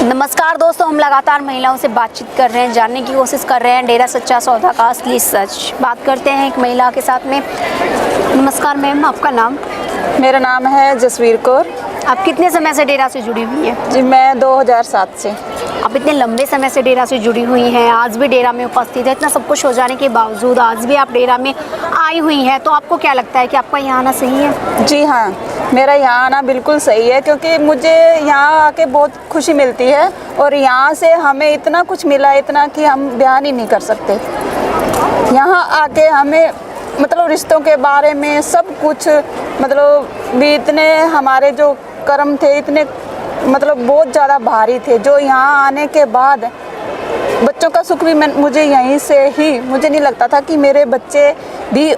नमस्कार दोस्तों, हम लगातार महिलाओं से बातचीत कर रहे हैं, जानने की कोशिश कर रहे हैं डेरा सच्चा सौदा का असली सच। बात करते हैं एक महिला के साथ में। नमस्कार मैम, आपका नाम? मेरा नाम है जसवीर कौर। आप कितने समय से डेरा से जुड़ी हुई हैं? जी, मैं 2007 से। आप इतने लंबे समय से डेरा से जुड़ी हुई हैं, आज भी डेरा में उपस्थित है। इतना सब कुछ हो जाने के बावजूद आज भी आप डेरा में आई हुई हैं, तो आपको क्या लगता है कि आपका यहाँ आना सही है? जी हाँ, मेरा यहाँ आना बिल्कुल सही है, क्योंकि मुझे यहाँ आके बहुत खुशी मिलती है और यहाँ से हमें इतना कुछ मिला, इतना कि हम बयान ही नहीं कर सकते। यहाँ आके हमें मतलब रिश्तों के बारे में सब कुछ मतलब भी इतने हमारे जो कर्म थे इतने मतलब बहुत ज़्यादा भारी थे, जो यहाँ आने के बाद बच्चों का सुख भी मुझे यहीं से ही, मुझे नहीं लगता था कि मेरे बच्चे भी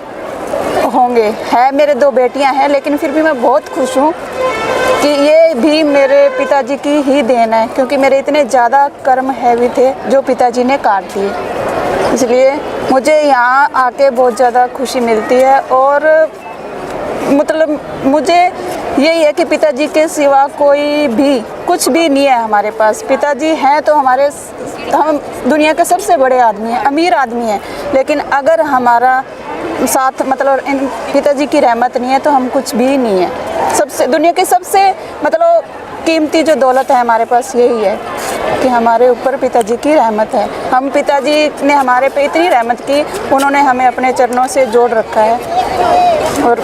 होंगे। है मेरे 2 बेटियां हैं, लेकिन फिर भी मैं बहुत खुश हूँ कि ये भी मेरे पिताजी की ही देन है, क्योंकि मेरे इतने ज़्यादा कर्म हैवी थे जो पिताजी ने काट दिए। इसलिए मुझे यहाँ आके बहुत ज़्यादा खुशी मिलती है और मतलब मुझे यही है कि पिताजी के सिवा कोई भी कुछ भी नहीं है हमारे पास। पिताजी हैं तो हम दुनिया के सबसे बड़े आदमी हैं, अमीर आदमी हैं, लेकिन अगर हमारा साथ मतलब इन पिताजी की रहमत नहीं है तो हम कुछ भी नहीं है। सबसे दुनिया की सबसे मतलब कीमती जो दौलत है हमारे पास यही है कि हमारे ऊपर पिताजी की रहमत है। हम पिताजी ने हमारे पे इतनी रहमत की, उन्होंने हमें अपने चरणों से जोड़ रखा है और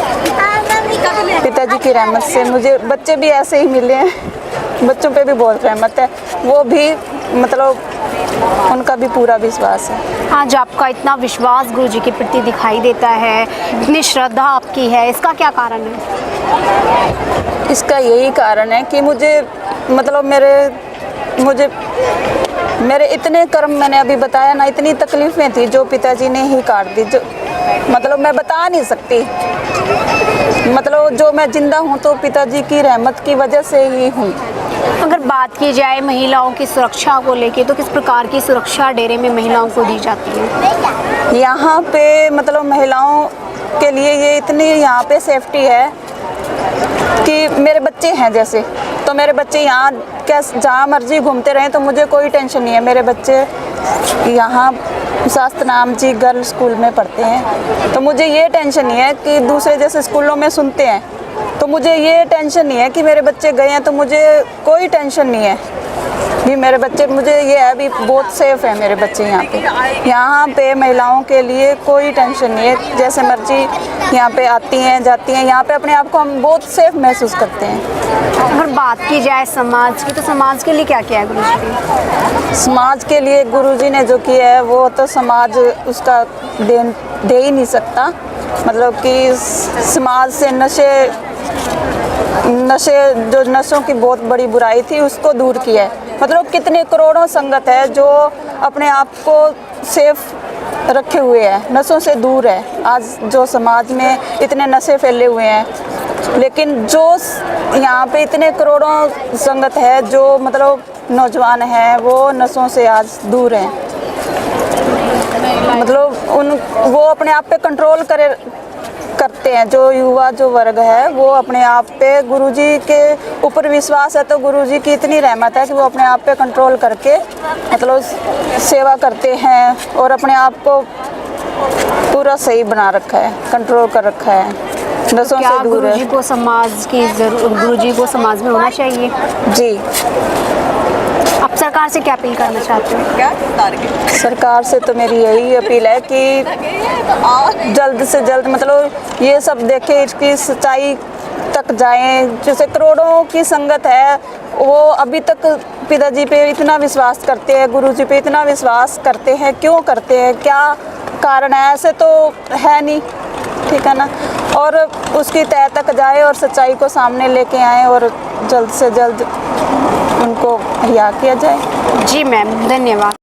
पिताजी की रहमत से मुझे बच्चे भी ऐसे ही मिले हैं। बच्चों पे भी बहुत रहमत है, वो भी मतलब उनका भी पूरा विश्वास है। आज आपका इतना विश्वास गुरुजी के प्रति दिखाई देता है, इतनी श्रद्धा आपकी है, इसका क्या कारण है? इसका यही कारण है कि मुझे मतलब मेरे इतने कर्म, मैंने अभी बताया ना, इतनी तकलीफ़ें थी जो पिताजी ने ही काट दी, जो मतलब मैं बता नहीं सकती। मतलब जो मैं जिंदा हूँ तो पिताजी की रहमत की वजह से ही हूँ। अगर बात की जाए महिलाओं की सुरक्षा को लेके, तो किस प्रकार की सुरक्षा डेरे में महिलाओं को दी जाती है? यहाँ पे मतलब महिलाओं के लिए ये इतनी यहाँ पे सेफ्टी है कि मेरे बच्चे हैं जैसे, तो मेरे बच्चे यहाँ जहाँ मर्जी घूमते रहें तो मुझे कोई टेंशन नहीं है। मेरे बच्चे यहाँ शास्त्र नाम जी गर्ल स्कूल में पढ़ते हैं, तो मुझे ये टेंशन नहीं है कि दूसरे जैसे स्कूलों में सुनते हैं, तो मुझे ये टेंशन नहीं है कि मेरे बच्चे गए हैं, तो मुझे कोई टेंशन नहीं है भी मेरे बच्चे, मुझे ये है भी बहुत सेफ़ है मेरे बच्चे यहाँ पे। यहाँ पे महिलाओं के लिए कोई टेंशन नहीं है, जैसे मर्जी यहाँ पे आती हैं जाती हैं, यहाँ पे अपने आप को हम बहुत सेफ़ महसूस करते हैं। अगर बात की जाए समाज की, तो समाज के लिए क्या किया है गुरुजी ने? समाज के लिए गुरुजी ने जो किया है वो तो समाज उसका दे ही नहीं सकता। मतलब कि समाज से जो नशों की बहुत बड़ी बुराई थी उसको दूर किया है। मतलब कितने करोड़ों संगत है जो अपने आप को सेफ रखे हुए हैं, नशों से दूर है। आज जो समाज में इतने नशे फैले हुए हैं, लेकिन जो यहाँ पे इतने करोड़ों संगत है जो मतलब नौजवान हैं वो नशों से आज दूर हैं। मतलब वो अपने आप पे कंट्रोल करते हैं। जो युवा जो वर्ग है वो अपने आप पे गुरुजी के ऊपर विश्वास है, तो गुरुजी की इतनी रहमत है कि वो अपने आप पे कंट्रोल करके मतलब सेवा करते हैं और अपने आप को पूरा सही बना रखा है, कंट्रोल कर रखा है, नशों से दूर है। गुरुजी को समाज में होना चाहिए। जी। आप सरकार से क्या अपील करना चाहते हो? सरकार से तो मेरी यही अपील है कि जल्द से जल्द मतलब ये सब देखे, इसकी सच्चाई तक जाएं। जैसे करोड़ों की संगत है, वो अभी तक पिताजी पे इतना विश्वास करते हैं, गुरुजी पे इतना विश्वास करते हैं, क्यों करते हैं, क्या कारण है? ऐसे तो है नहीं, ठीक है ना। और उसकी तह तक जाए और सच्चाई को सामने लेके आए और जल्द से जल्द उनको रिहा किया जाए। जी मैम, धन्यवाद।